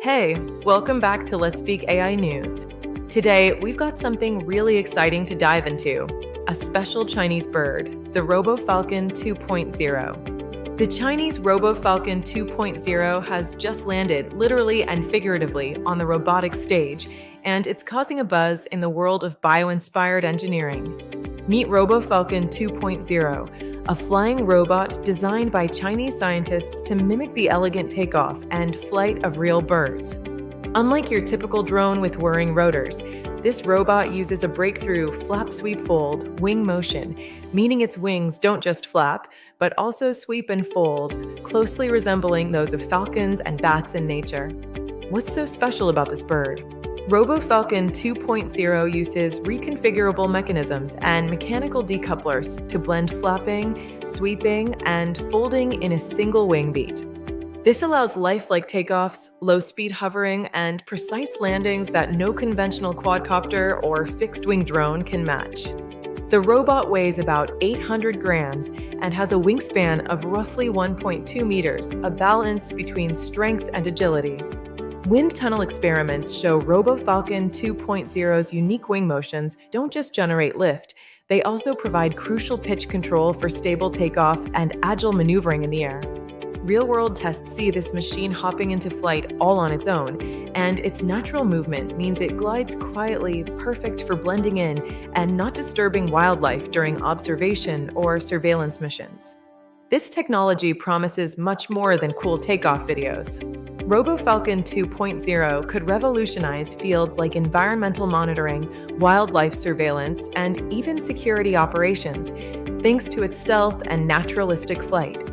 Hey, welcome back to Letspeak-AI News. Today, we've got something really exciting to dive into, a special Chinese bird, the RoboFalcon 2.0. The Chinese RoboFalcon 2.0 has just landed, literally and figuratively, on the robotics stage, and it's causing a buzz in the world of bio-inspired engineering. Meet RoboFalcon 2.0, a flying robot designed by Chinese scientists to mimic the elegant takeoff and flight of real birds. Unlike your typical drone with whirring rotors, this robot uses a breakthrough flap-sweep-fold wing motion, meaning its wings don't just flap, but also sweep and fold, closely resembling those of falcons and bats in nature. What's so special about this bird? RoboFalcon 2.0 uses reconfigurable mechanisms and mechanical decouplers to blend flapping, sweeping, and folding in a single wing beat. This allows lifelike takeoffs, low-speed hovering, and precise landings that no conventional quadcopter or fixed-wing drone can match. The robot weighs about 800 grams and has a wingspan of roughly 1.2 meters, a balance between strength and agility. Wind tunnel experiments show RoboFalcon 2.0's unique wing motions don't just generate lift, they also provide crucial pitch control for stable takeoff and agile maneuvering in the air. Real-world tests see this machine hopping into flight all on its own, and its natural movement means it glides quietly, perfect for blending in and not disturbing wildlife during observation or surveillance missions. This technology promises much more than cool takeoff videos. RoboFalcon 2.0 could revolutionize fields like environmental monitoring, wildlife surveillance, and even security operations, thanks to its stealth and naturalistic flight.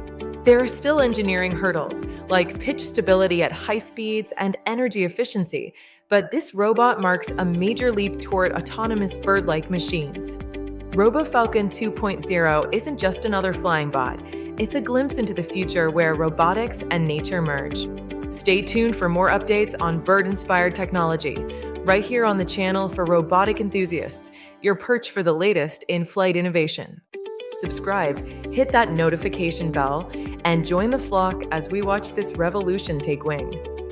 There are still engineering hurdles, like pitch stability at high speeds and energy efficiency, but this robot marks a major leap toward autonomous bird-like machines. RoboFalcon 2.0 isn't just another flying bot, it's a glimpse into the future where robotics and nature merge. Stay tuned for more updates on bird-inspired technology, right here on the channel for robotic enthusiasts, your perch for the latest in flight innovation. Subscribe, hit that notification bell, and join the flock as we watch this revolution take wing.